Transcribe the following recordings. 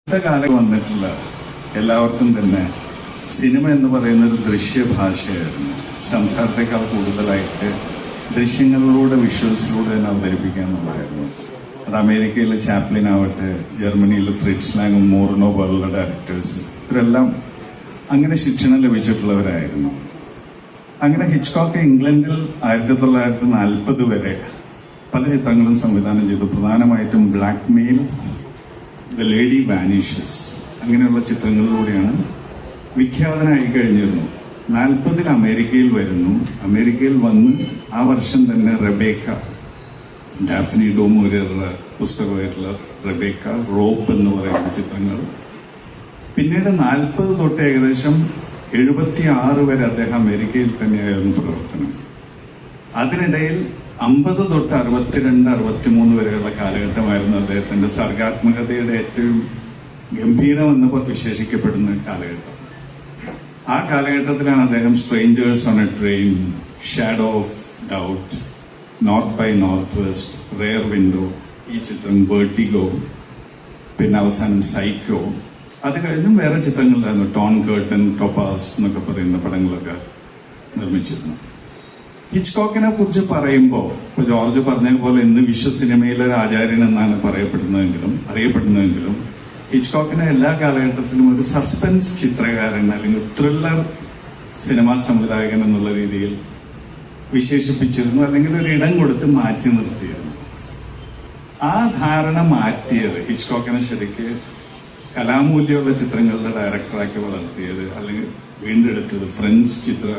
ഇന്നത്തെ കാലം വന്നിട്ടുള്ള എല്ലാവർക്കും തന്നെ സിനിമ എന്ന് പറയുന്ന ഒരു ദൃശ്യഭാഷയായിരുന്നു. സംസാരത്തെക്കാൾ കൂടുതലായിട്ട് ദൃശ്യങ്ങളിലൂടെ വിഷ്വൽസിലൂടെ തന്നെ അവതരിപ്പിക്കുക എന്നുള്ളതായിരുന്നു. അത് അമേരിക്കയിലെ ചാപ്ലിൻ ആവട്ടെ, ജർമ്മനിയിലെ ഫ്രിറ്റ്സ് ലാങ്ങും മോറിനോ പോലുള്ള ഡയറക്ടേഴ്സ്, ഇവരെല്ലാം അങ്ങനെ ശിക്ഷണം ലഭിച്ചിട്ടുള്ളവരായിരുന്നു. അങ്ങനെ ഹിച്ച്കോക്ക് ഇംഗ്ലണ്ടിൽ 1940 വരെ പല ചിത്രങ്ങളും സംവിധാനം ചെയ്തു. പ്രധാനമായിട്ടും blackmail, the lady vanishes, അങ്ങനെയുള്ള ചിത്രങ്ങളിലൂടെയാണ് വിഖ്യാതനായി കഴിഞ്ഞിരുന്നു. 40 അമേരിക്കയിൽ വരുന്നു. അമേരിക്കയിൽ വന്ന് ആ വർഷം തന്നെ Rebecca, Daphnia do മോരിയറുടെ പുസ്തകമായിട്ടുള്ള Rebecca, rope എന്ന് പറയുന്ന ചിത്രങ്ങൾ. പിന്നീട് 40 തൊട്ട് ഏകദേശം 76 വരെ അദ്ദേഹം അമേരിക്കയിൽ തന്നെയായിരുന്നു പ്രവർത്തനം. അതിനിടയിൽ 50 തൊട്ട് 62, 63 വരെയുള്ള കാലഘട്ടമായിരുന്നു അദ്ദേഹത്തിന്റെ സർഗാത്മകതയുടെ ഏറ്റവും ഗംഭീരമെന്ന് വിശേഷിക്കപ്പെടുന്ന കാലഘട്ടം. ആ കാലഘട്ടത്തിലാണ് അദ്ദേഹം strangers on a train, shadow of doubt, north by northwest, rear window, ഈ ചിത്രം, വെർട്ടിഗോ, പിന്നെ അവസാനം സൈക്കോ. അത് കഴിഞ്ഞും വേറെ ചിത്രങ്ങളിലായിരുന്നു. ടോൺ കേർട്ടൻ, ടോപ്പാസ് എന്നൊക്കെ പറയുന്ന പടങ്ങളൊക്കെ നിർമ്മിച്ചിരുന്നു. ഹിച്ച്കോക്കിനെ കുറിച്ച് പറയുമ്പോൾ ഇപ്പൊ ജോർജ് പറഞ്ഞതുപോലെ ഇന്ന് വിശ്വ സിനിമയിലെ ഒരു ആചാര്യൻ എന്നാണ് അറിയപ്പെടുന്നതെങ്കിലും ഹിച്ച്കോക്കിനെ എല്ലാ കാലഘട്ടത്തിലും ഒരു സസ്പെൻസ് ചിത്രകാരൻ അല്ലെങ്കിൽ ത്രില്ലർ സിനിമാ സംവിധായകൻ എന്നുള്ള രീതിയിൽ വിശേഷിപ്പിച്ചിരുന്നു, അല്ലെങ്കിൽ ഒരു ഇടം കൊടുത്ത് മാറ്റി നിർത്തിയിരുന്നു. ആ ധാരണ മാറ്റിയത് ഹിച്ച്കോക്കിനെ ശരിക്ക് കലാമൂല്യമുള്ള ചിത്രങ്ങളുടെ ഡയറക്ടറാക്കി വളർത്തിയത് അല്ലെങ്കിൽ വീണ്ടെടുത്തത് ഫ്രഞ്ച് ചിത്ര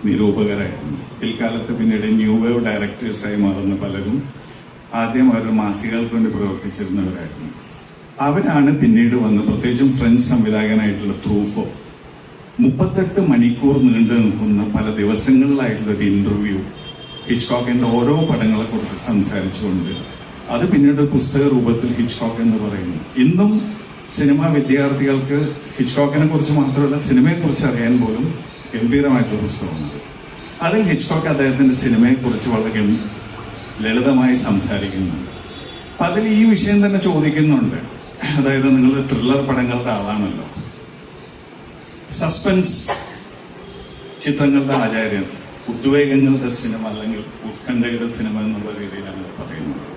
നിരൂപകരായിരുന്നു. പിൽക്കാലത്ത് പിന്നീട് ന്യൂ വേവ് ഡയറക്ടേഴ്സായി മാറുന്ന പലരും ആദ്യം അവരുടെ മാസികകൾക്ക് വേണ്ടി പ്രവർത്തിച്ചിരുന്നവരായിരുന്നു. അവരാണ് പിന്നീട് വന്ന്, പ്രത്യേകിച്ചും ഫ്രഞ്ച് സംവിധായകനായിട്ടുള്ള ട്രൂഫോ, 38 മണിക്കൂർ നീണ്ടു നിൽക്കുന്ന പല ദിവസങ്ങളിലായിട്ടുള്ള ഒരു ഇന്റർവ്യൂ ഹിച്ച്കോക്കിന്റെ ഓരോ പടങ്ങളെ കുറിച്ച് സംസാരിച്ചുകൊണ്ട് അത് പിന്നീട് പുസ്തക രൂപത്തിൽ ഹിച്ച്കോക്ക് എന്ന് പറയുന്നു. ഇന്നും സിനിമാ വിദ്യാർത്ഥികൾക്ക് ഹിച്ച്കോക്കിനെ കുറിച്ച് മാത്രമല്ല സിനിമയെ കുറിച്ച് അറിയാൻ പോലും ഗംഭീരമായിട്ടുള്ള പുസ്തകമുണ്ട്. അതിൽ ഹിച്ച്കോക്ക് അദ്ദേഹത്തിന്റെ സിനിമയെ കുറിച്ച് വളരെ ലളിതമായി സംസാരിക്കുന്നുണ്ട്. അപ്പൊ അതിൽ ഈ വിഷയം തന്നെ ചോദിക്കുന്നുണ്ട്. അതായത്, നിങ്ങൾ ത്രില്ലർ പടങ്ങളുടെ ആളാണല്ലോ, സസ്പെൻസ് ചിത്രങ്ങളുടെ ആചാര്യൻ, ഉദ്വേഗങ്ങളുടെ സിനിമ അല്ലെങ്കിൽ ഉത്കണ്ഠയുടെ സിനിമ എന്നുള്ള രീതിയിലാണ് പറയുന്നത്.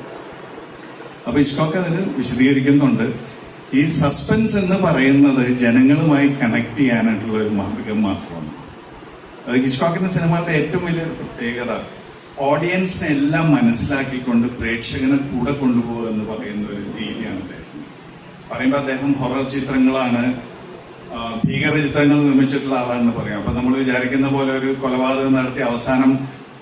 അപ്പൊ ഹിച്ച്കോക്ക് അതിന് വിശദീകരിക്കുന്നുണ്ട്. ഈ സസ്പെൻസ് എന്ന് പറയുന്നത് ജനങ്ങളുമായി കണക്ട് ചെയ്യാനായിട്ടുള്ള ഒരു മാർഗം മാത്രമാണ്. അത് ഹിച്ച്കോക്കിന്റെ സിനിമകളുടെ ഏറ്റവും വലിയൊരു പ്രത്യേകത, ഓഡിയൻസിനെ എല്ലാം മനസ്സിലാക്കിക്കൊണ്ട് പ്രേക്ഷകനെ കൂടെ കൊണ്ടുപോകുക എന്ന് പറയുന്ന ഒരു രീതിയാണ് അദ്ദേഹം. പറയുമ്പോൾ അദ്ദേഹം ഹൊറർ ചിത്രങ്ങളാണ്, ഭീകര ചിത്രങ്ങൾ നിർമ്മിച്ചിട്ടുള്ള ആളാണെന്ന് പറയാം. അപ്പൊ നമ്മൾ വിചാരിക്കുന്ന പോലെ ഒരു കൊലപാതകം നടത്തി അവസാനം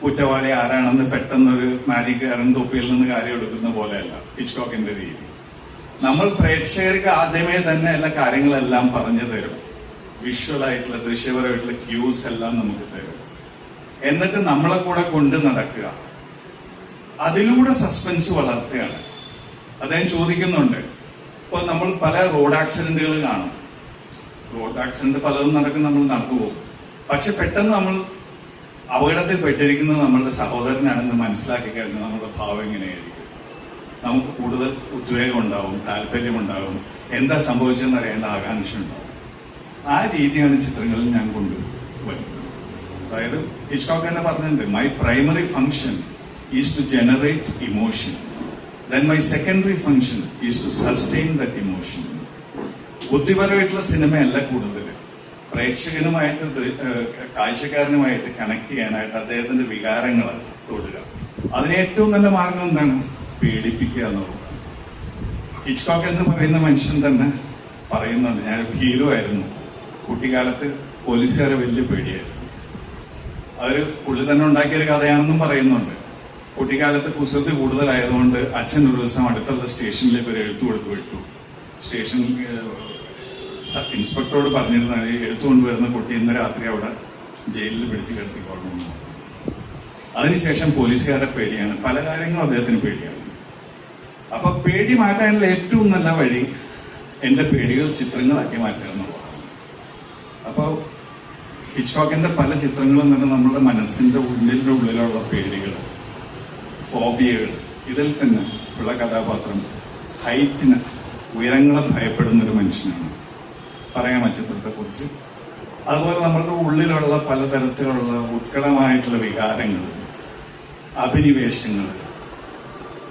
കുറ്റവാളി ആരാണെന്ന് പെട്ടെന്നൊരു മാജിക്കാരൻ തൊപ്പിയിൽ നിന്ന് കാര്യം എടുക്കുന്ന പോലെയല്ല ഹിച്ച്കോക്കിന്റെ രീതി. നമ്മൾ പ്രേക്ഷകർക്ക് ആദ്യമേ തന്നെ എല്ലാ കാര്യങ്ങളെല്ലാം പറഞ്ഞു തരും. വിഷ്വലായിട്ടുള്ള, ദൃശ്യപരമായിട്ടുള്ള ക്യൂസ് എല്ലാം നമുക്ക് തരും. എന്നിട്ട് നമ്മളെ കൂടെ കൊണ്ട് നടക്കുക, അതിലൂടെ സസ്പെൻസ് വളർത്തുകയാണ്. അദ്ദേഹം ചോദിക്കുന്നുണ്ട്, ഇപ്പൊ നമ്മൾ പല റോഡ് ആക്സിഡന്റുകൾ കാണും. റോഡ് ആക്സിഡന്റ് പലതും നടക്കും, നമ്മൾ നടന്നു പോകും. പക്ഷെ പെട്ടെന്ന് നമ്മൾ അപകടത്തിൽ പെട്ടിരിക്കുന്നത് നമ്മളുടെ സഹോദരനാണെന്ന് മനസ്സിലാക്കി കഴിഞ്ഞാൽ നമ്മുടെ ഭാവം എങ്ങനെയായിരിക്കും? നമുക്ക് കൂടുതൽ ഉദ്വേഗം ഉണ്ടാവും, താല്പര്യമുണ്ടാവും, എന്താ സംഭവിച്ചെന്ന് അറിയേണ്ട ആകാംക്ഷ ഉണ്ടാവും. ആ രീതിയാണ് ചിത്രങ്ങളിൽ ഞാൻ കൊണ്ടുവരുന്നത്. അതായത് ഹിച്ച്കോക്ക് തന്നെ പറഞ്ഞിട്ടുണ്ട്, my primary function is to generate emotion, then my secondary function is to sustain that emotion. ബുദ്ധിപരമായിട്ടുള്ള സിനിമയല്ല കൂടുതൽ, പ്രേക്ഷകനുമായിട്ട് കാഴ്ചക്കാരനുമായിട്ട് കണക്ട് ചെയ്യാനായിട്ട് അദ്ദേഹത്തിന്റെ വികാരങ്ങൾ തൊടുക. അതിന് ഏറ്റവും നല്ല മാർഗം എന്താണ്? പേടിപ്പിക്കുക എന്നുള്ളതാണ്. ഹിച്ച്കോക്ക് എന്ന് പറയുന്ന മനുഷ്യൻ തന്നെ പറയുന്നുണ്ട്, ഞാൻ ഹീറോ ആയിരുന്നു, കുട്ടിക്കാലത്ത് പോലീസുകാരെ വലിയ പേടിയായിരുന്നു. അതൊരു പുള്ളി തന്നെ ഉണ്ടാക്കിയൊരു കഥയാണെന്നും പറയുന്നുണ്ട്. കുട്ടിക്കാലത്ത് കുസൃതി കൂടുതലായതുകൊണ്ട് അച്ഛൻ ഒരു ദിവസം അടുത്തുള്ള സ്റ്റേഷനിലേക്ക് ഒരു എഴുത്തു കൊടുത്തു വിട്ടു. സ്റ്റേഷനിൽ ഇൻസ്പെക്ടറോട് പറഞ്ഞിരുന്നത്, എടുത്തുകൊണ്ടുവരുന്ന കുട്ടി ഇന്ന് രാത്രി അവിടെ ജയിലിൽ പിടിച്ച് കിടത്തിക്കൊള്ളണമെന്ന്. അതിനുശേഷം പോലീസുകാരെ പേടിയാണ്, പല കാര്യങ്ങളും അദ്ദേഹത്തിന് പേടിയാണ്. അപ്പൊ പേടി മാറ്റാനുള്ള ഏറ്റവും നല്ല വഴി എന്റെ പേടികൾ ചിത്രങ്ങളാക്കി മാറ്റുക എന്നുള്ളതാണ്. അപ്പോൾ ഹിച്ച്കോക്കിന്റെ പല ചിത്രങ്ങളും തന്നെ നമ്മുടെ മനസ്സിന്റെ ഉള്ളിലുള്ള പേടികൾ, ഫോബിയകൾ, ഇതിൽ തന്നെ ഉള്ള കഥാപാത്രം ഹൈറ്റിന് ഉയരങ്ങളെ ഭയപ്പെടുന്ന ഒരു മനുഷ്യനാണ്. പറയാം ആ ചിത്രത്തെക്കുറിച്ച്. അതുപോലെ നമ്മളുടെ ഉള്ളിലുള്ള പലതരത്തിലുള്ള ഉത്കടമായിട്ടുള്ള വികാരങ്ങൾ, അഭിനിവേശങ്ങൾ,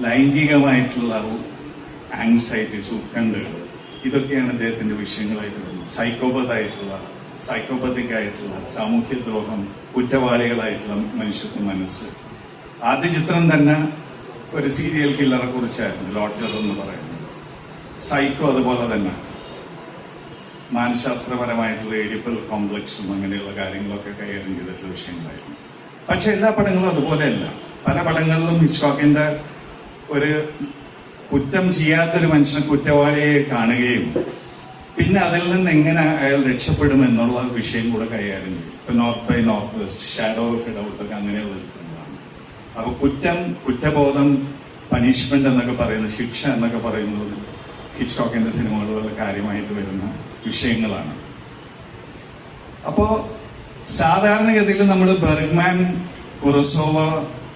ലൈംഗികമായിട്ടുള്ള ആങ്സൈറ്റീസ്, ഉത്കണ്ഠകൾ, ഇതൊക്കെയാണ് അദ്ദേഹത്തിന്റെ വിഷയങ്ങളായിട്ട് വരുന്നത്. സൈക്കോപതിക് ആയിട്ടുള്ള സാമൂഹ്യദ്രോഹം, കുറ്റവാളികളായിട്ടുള്ള മനുഷ്യത്വ മനസ്സ്. ആദ്യ ചിത്രം തന്നെ ഒരു സീരിയൽ കില്ലറെ കുറിച്ചായിരുന്നു, ലോഡ്ജർ എന്ന് പറയുന്നത്. സൈക്കോ അതുപോലെ തന്നെ മാനശാസ്ത്രപരമായിട്ടുള്ള എഡിപ്പൽ കോംപ്ലക്സും അങ്ങനെയുള്ള കാര്യങ്ങളൊക്കെ കൈകാര്യം ചെയ്തിട്ടുള്ള വിഷയങ്ങളായിരുന്നു. പക്ഷെ എല്ലാ പടങ്ങളും അതുപോലെയല്ല. പല പടങ്ങളിലും ഹിച്ച്കോക്കിന്റെ ഒരു കുറ്റം ചെയ്യാത്തൊരു മനുഷ്യനെ കുറ്റവാളിയെ കാണുകയും പിന്നെ അതിൽ നിന്ന് എങ്ങനെ അയാൾ രക്ഷപ്പെടും എന്നുള്ള വിഷയം കൂടെ കൈകാര്യം ചെയ്യും. ഇപ്പൊ north by northwest, shadow of a doubt ഒക്കെ അങ്ങനെയുള്ള ചിത്രങ്ങളാണ്. അപ്പൊ കുറ്റബോധം, പണിഷ്മെന്റ് എന്നൊക്കെ പറയുന്നത്, ശിക്ഷ എന്നൊക്കെ പറയുന്നത് ഹിച്ച്കോക്കിന്റെ സിനിമകളിലുള്ള കാര്യമായിട്ട് വരുന്ന വിഷയങ്ങളാണ്. അപ്പോ സാധാരണഗതിയിൽ നമ്മൾ ബെർഗ്മാൻ, കുറസോവ,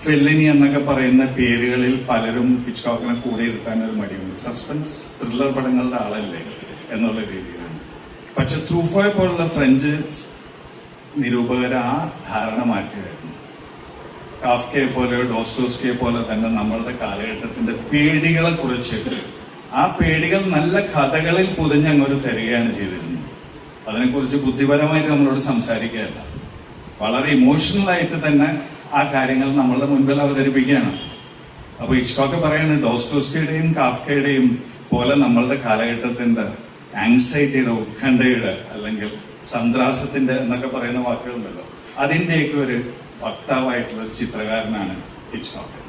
ഫെല്ലിനി എന്നൊക്കെ പറയുന്ന പേരുകളിൽ പലരും ഹിച്ച്കോക്കിനെ കൂടെ ഇരുത്താൻ ഒരു മടിയുണ്ട്. സസ്പെൻസ് ത്രില്ലർ പടങ്ങളുടെ ആളല്ലേ എന്നുള്ള രീതിയിലാണ്. പക്ഷെ ട്രൂഫോയെ പോലുള്ള ഫ്രഞ്ച് നിരൂപകർ ആ ധാരണ മാറ്റുകയായിരുന്നു. കാഫ്കയെ പോലെ, ഡോസ്റ്റോസ്കിയെ പോലെ തന്നെ നമ്മളുടെ കാലഘട്ടത്തിന്റെ പേടികളെ കുറിച്ച്, ആ പേടികൾ നല്ല കഥകളിൽ പൊതിഞ്ഞങ്ങോട്ട് തരികയാണ് ചെയ്തിരുന്നത്. അതിനെക്കുറിച്ച് ബുദ്ധിപരമായിട്ട് നമ്മളോട് സംസാരിക്കുകയല്ല, വളരെ ഇമോഷണൽ ആയിട്ട് തന്നെ ആ കാര്യങ്ങൾ നമ്മളുടെ മുൻപിൽ അവതരിപ്പിക്കുകയാണ്. അപ്പൊ ഹിച്ച്കോക്ക് പറയുന്നത് ഡോസ്റ്റോസ്കിയുടെയും കാഫ്കയുടെയും പോലെ നമ്മളുടെ കാലഘട്ടത്തിന്റെ ആങ്സൈറ്റിയുടെ, ഉത്കണ്ഠയുടെ, അല്ലെങ്കിൽ സന്ത്രാസത്തിന്റെ എന്നൊക്കെ പറയുന്ന വാക്കുകളുണ്ടല്ലോ, അതിന്റെയൊക്കെ ഒരു വക്താവായിട്ടുള്ള ചിത്രകാരനാണ് ഹിച്ച്കോക്ക്.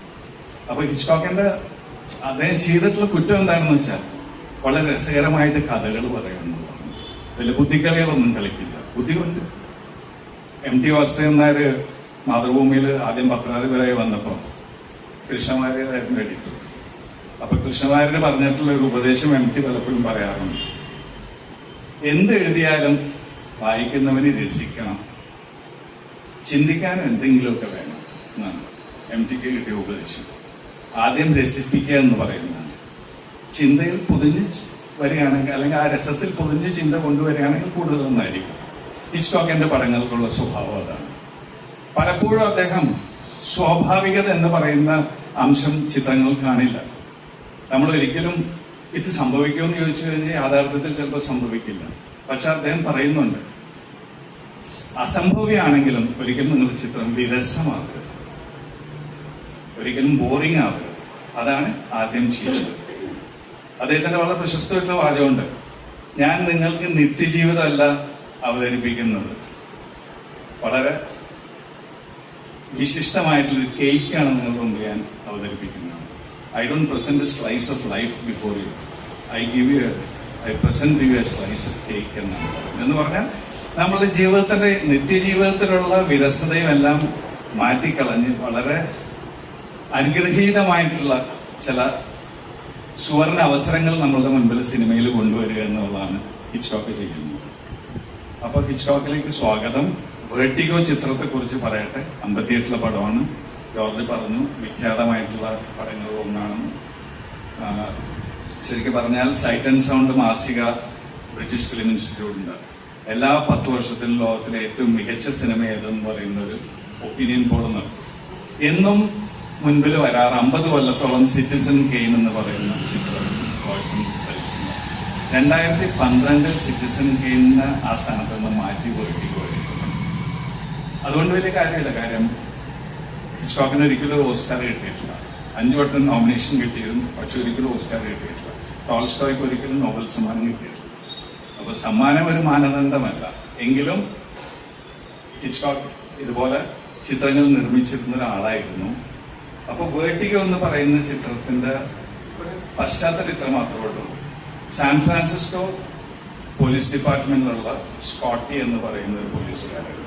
അപ്പൊ ഹിച്ച്കോക്കിന്റെ അദ്ദേഹം ചെയ്തിട്ടുള്ള കുറ്റം എന്താണെന്ന് വെച്ചാൽ വളരെ രസകരമായിട്ട് കഥകൾ പറയുന്നുള്ളതാണ്. വലിയ ബുദ്ധിക്കളികളൊന്നും കളിക്കില്ല. ബുദ്ധി കൊണ്ട് MT വാസുദേവൻ നായർ മാതൃഭൂമിയിൽ ആദ്യം പത്രാധിപരായി വന്നപ്പോൾ കൃഷ്ണമാര്യരായിരുന്നു എഡിറ്റർ. അപ്പൊ കൃഷ്ണമാര്യര് പറഞ്ഞിട്ടുള്ള ഒരു ഉപദേശം MT പലപ്പോഴും പറയാറുണ്ട്. എന്ത് എഴുതിയാലും വായിക്കുന്നവന് രസിക്കണം, ചിന്തിക്കാൻ എന്തെങ്കിലുമൊക്കെ വേണം എന്നാണ് MTക്ക് കിട്ടിയ ഉപദേശം. ആദ്യം രസിപ്പിക്കുക എന്ന് പറയുന്നതാണ്. ചിന്തയിൽ പൊതിഞ്ഞ് വരികയാണെങ്കിൽ, അല്ലെങ്കിൽ ആ രസത്തിൽ പൊതിഞ്ഞ് ചിന്ത കൊണ്ടുവരികയാണെങ്കിൽ കൂടുതൽ നന്നായിരിക്കും. ഹിച്ച്കോക്കിന്റെ പടങ്ങൾക്കുള്ള സ്വഭാവം അതാണ്. പലപ്പോഴും അദ്ദേഹം സ്വാഭാവികത എന്ന് പറയുന്ന അംശം ചിത്രങ്ങൾ കാണില്ല. നമ്മൾ ഒരിക്കലും ഇത് സംഭവിക്കുമെന്ന് ചോദിച്ചു കഴിഞ്ഞാൽ യാഥാർത്ഥ്യത്തിൽ ചിലപ്പോൾ സംഭവിക്കില്ല. പക്ഷെ അദ്ദേഹം പറയുന്നുണ്ട്, അസംഭവ്യമാണെങ്കിലും ഒരിക്കലും നിങ്ങളുടെ ചിത്രം വിരസമാകരുത്, ഒരിക്കലും ബോറിംഗ് ആവരുത്. അതാണ് ആദ്യം ചെയ്യുന്നത്. അദ്ദേഹത്തിന്റെ വളരെ പ്രശസ്തമായിട്ടുള്ള വാചകമുണ്ട്, ഞാൻ നിങ്ങൾക്ക് നിത്യജീവിതമല്ല അവതരിപ്പിക്കുന്നത്, വളരെ വിശിഷ്ടമായിട്ടുള്ളൊരു കേക്കാണ് നിങ്ങളുടെ മുമ്പ് ഞാൻ അവതരിപ്പിക്കുന്നത്. I don't present A slice of life before you, I present you A slice of cake എന്നാണ്. എന്ന് പറഞ്ഞാൽ നമ്മളുടെ ജീവിതത്തിന്റെ, നിത്യജീവിതത്തിലുള്ള വിരസതയും എല്ലാം മാറ്റിക്കളഞ്ഞ് വളരെ അനുഗ്രഹീതമായിട്ടുള്ള ചില സുവർണ അവസരങ്ങൾ നമ്മളുടെ മുൻപിൽ സിനിമയിൽ കൊണ്ടുവരിക എന്നുള്ളതാണ് ഹിച്ച്കോക്ക് ചെയ്യുന്നത്. അപ്പൊ ഹിച്ച്കോക്കിലേക്ക് സ്വാഗതം. വെർട്ടിഗോ ചിത്രത്തെ കുറിച്ച് പറയട്ടെ. 58 പടമാണ്. ജോർജ് പറഞ്ഞു വിഖ്യാതമായിട്ടുള്ള പടങ്ങളിൽ ഒന്നാണെന്ന്. ശരിക്കും പറഞ്ഞാൽ സൈറ്റ് ആൻഡ് സൗണ്ട് മാസിക ബ്രിട്ടീഷ് ഫിലിം ഇൻസ്റ്റിറ്റ്യൂട്ടുണ്ട്. എല്ലാ 10 വർഷത്തിലും ലോകത്തിലെ ഏറ്റവും മികച്ച സിനിമ ഏതെന്ന് പറയുന്ന ഒരു ഒപ്പീനിയൻ പോൾ നടത്തും. എന്നും മുൻപിൽ വരാറ് 50 കൊല്ലത്തോളം സിറ്റിസൺ കെയിൻ എന്ന് പറയുന്ന ചിത്രം. 2012 സിറ്റിസൺ കെയിനിന് ആ സ്ഥാനത്ത് നിന്ന് മാറ്റി വെർട്ടിഗോ. അതുകൊണ്ട് വലിയ കാര്യമില്ല. കാര്യം ഹിച്ച്കോക്കിന് ഒരിക്കലും ഓസ്കാർ കിട്ടിയിട്ടില്ല. 5 വട്ടം നോമിനേഷൻ കിട്ടിയതും പക്ഷെ ഒരിക്കലും ഓസ്കാർ കിട്ടിയിട്ടില്ല. ടോൾസ്റ്റോയ്ക്ക് ഒരിക്കലും നോബൽ സമ്മാനം കിട്ടിയിട്ടില്ല. അപ്പൊ സമ്മാനം ഒരു മാനദണ്ഡമല്ല. എങ്കിലും ഹിച്ച്കോക്ക് ഇതുപോലെ ചിത്രങ്ങൾ നിർമ്മിച്ചിരുന്ന ഒരാളായിരുന്നു. അപ്പൊ വെർട്ടിഗോ എന്ന് പറയുന്ന ചിത്രത്തിന്റെ ഒരു പശ്ചാത്തലം ഇത്ര മാത്രമേ ഉള്ളൂ. സാൻ ഫ്രാൻസിസ്കോ പോലീസ് ഡിപ്പാർട്ട്മെന്റിലുള്ള സ്കോട്ടി എന്ന് പറയുന്ന ഒരു പോലീസുകാരൻ,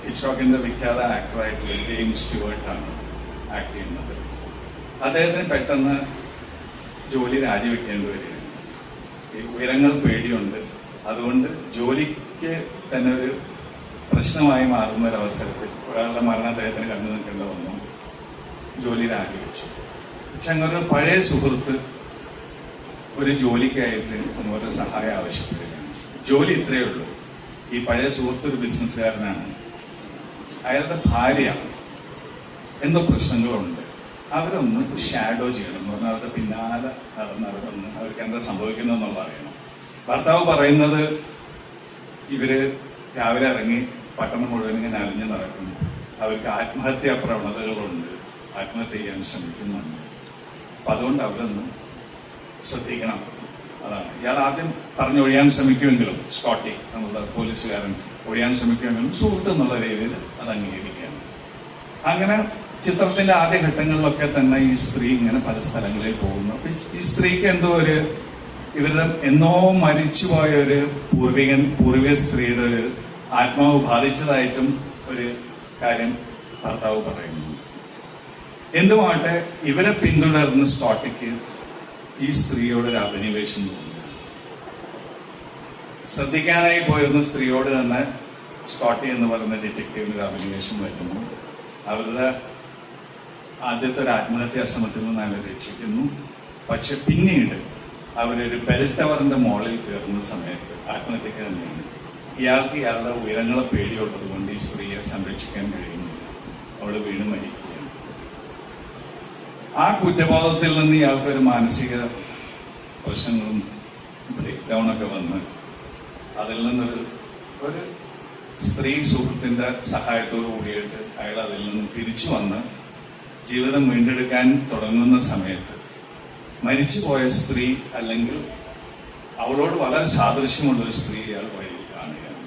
ഹിച്ച്കോക്കിന്റെ വിഖ്യാത ആക്ടറായിട്ടുള്ള ജെയിംസ് സ്റ്റുവർട്ടാണ് ആക്ട് ചെയ്യുന്നത്. അദ്ദേഹത്തിന് പെട്ടെന്ന് ജോലി രാജിവെക്കേണ്ടി വരികയാണ്. ഈ ഉയരങ്ങൾ പേടിയുണ്ട്. അതുകൊണ്ട് ജോലിക്ക് തന്നെ ഒരു പ്രശ്നമായി മാറുന്ന ഒരു അവസരത്തിൽ ഒരാളുടെ മരണം അദ്ദേഹത്തിന് കണ്ടു നിൽക്കേണ്ട വന്നു. ജോലി രാജിവെച്ചു. പക്ഷെ അങ്ങനെ പഴയ സുഹൃത്ത് ഒരു ജോലിക്കായിട്ട് ഒരു സഹായം ആവശ്യപ്പെടുകയാണ്. ജോലി ഇത്രയേ ഉള്ളൂ. ഈ പഴയ സുഹൃത്ത് ഒരു ബിസിനസ്സുകാരനാണ്. അയാളുടെ ഭാര്യ എന്തോ പ്രശ്നങ്ങളുണ്ട്. അവരൊന്ന് ഷാഡോ ചെയ്യണം എന്ന് പറഞ്ഞാൽ അവരുടെ പിന്നാലെ നടന്ന് അവരൊന്ന് അവർക്ക് എന്താ സംഭവിക്കുന്നതെന്നുള്ള അറിയണം. ഭർത്താവ് പറയുന്നത് ഇവര് രാവിലെ ഇറങ്ങി പട്ടണം മുഴുവൻ ഇങ്ങനെ അലിഞ്ഞു നടക്കുന്നു. അവർക്ക് ആത്മഹത്യാ പ്രവണതകളുണ്ട്, ആത്മഹത്യ ചെയ്യാൻ ശ്രമിക്കുന്നുണ്ട്. അപ്പൊ അതുകൊണ്ട് അവരൊന്ന് ശ്രദ്ധിക്കണം. അതാണ് ഇയാൾ ആദ്യം പറഞ്ഞൊഴിയാൻ ശ്രമിക്കുമെങ്കിലും, സ്കോട്ടി എന്നുള്ള പോലീസുകാരൻ ഒഴിയാൻ ശ്രമിക്കുമെങ്കിലും സുഹൃത്ത് എന്നുള്ള രീതിയിൽ അത് അംഗീകരിക്കുകയാണ്. അങ്ങനെ ചിത്രത്തിന്റെ ആദ്യ ഘട്ടങ്ങളിലൊക്കെ തന്നെ ഈ സ്ത്രീ ഇങ്ങനെ പല സ്ഥലങ്ങളിൽ പോകുന്നു. അപ്പൊ ഈ സ്ത്രീക്ക് എന്തോ ഇവരുടെ എന്നോ മരിച്ചുപോയ ഒരു പൂർവിക സ്ത്രീയുടെ ഒരു ആത്മാവ് ബാധിച്ചതായിട്ടും ഒരു കാര്യം ഭർത്താവ് പറയുന്നു. എന്തുമാട്ടെ ഇവരെ പിന്തുടർന്ന് സ്കോട്ടിക്ക് ഈ സ്ത്രീയോട് ഒരു അഭിനിവേശം തോന്നുന്നു. ശ്രദ്ധിക്കാനായി പോയിരുന്ന സ്ത്രീയോട് തന്നെ സ്കോട്ടി എന്ന് പറയുന്ന ഡിറ്റക്റ്റീവിന് ഒരു അഭിനിവേശം വരുന്നു. അവരുടെ ആദ്യത്തെ ഒരു ആത്മഹത്യാ ശ്രമത്തിൽ നിന്ന് അയാളെ രക്ഷിക്കുന്നു. പക്ഷെ പിന്നീട് അവരൊരു ബെൽ ടവറിന്റെ മുകളിൽ കയറുന്ന സമയത്ത് ആത്മഹത്യക്ക് തന്നെയാണ്. ഇയാൾക്ക് ഇയാളുടെ ഉയരങ്ങളെ പേടിയുള്ളത് കൊണ്ട് ഈ സ്ത്രീയെ സംരക്ഷിക്കാൻ കഴിയുന്നില്ല. അവള് വീണ് മരിക്കുകയാണ്. ആ കുറ്റബോധത്തിൽ നിന്ന് ഇയാൾക്ക് ഒരു മാനസിക പ്രശ്നങ്ങളും ബ്രേക്ക് ഡൗൺ ഒക്കെ വന്ന് അതിൽ നിന്നൊരു സ്ത്രീ സുഹൃത്തിന്റെ സഹായത്തോടു കൂടിയിട്ട് അയാൾ അതിൽ നിന്ന് തിരിച്ചു വന്ന് ജീവിതം വീണ്ടെടുക്കാൻ തുടങ്ങുന്ന സമയത്ത് മരിച്ചുപോയ സ്ത്രീ അല്ലെങ്കിൽ അവളോട് വളരെ സാദൃശ്യമുള്ള ഒരു സ്ത്രീ ഇയാൾ വഴിയിൽ കാണുകയാണ്.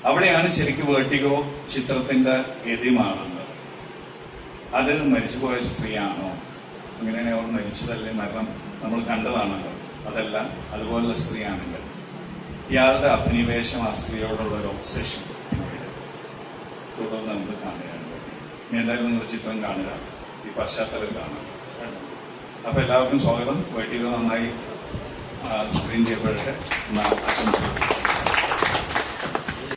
അവിടെയാണ് ശരിക്കും വേർട്ടിഗോ ചിത്രത്തിന്റെ ഗതി മാറുന്നത്. അത് മരിച്ചുപോയ സ്ത്രീയാണോ, അങ്ങനെയാണ് അവൾ മരിച്ചതല്ലേ, മരണം നമ്മൾ കണ്ടതാണല്ലോ, അതല്ല അതുപോലുള്ള സ്ത്രീയാണെങ്കിൽ ഇയാളുടെ അഭിനിവേശം, ആ സ്ത്രീയോടുള്ള ഒരു ഒബ്സെഷൻ പിന്നീട് തുടർന്ന് നമുക്ക് കാണുകയാണ്. എന്തായാലും നിങ്ങൾ ചിത്രം കാണുക, ഈ പശ്ചാത്തലം കാണുക. അപ്പൊ എല്ലാവർക്കും സ്വാഗതം. വേട്ടിക നന്നായി സ്ക്രീൻ ചെയ്യപ്പെടട്ടെ. ആശംസിക്കുന്നു.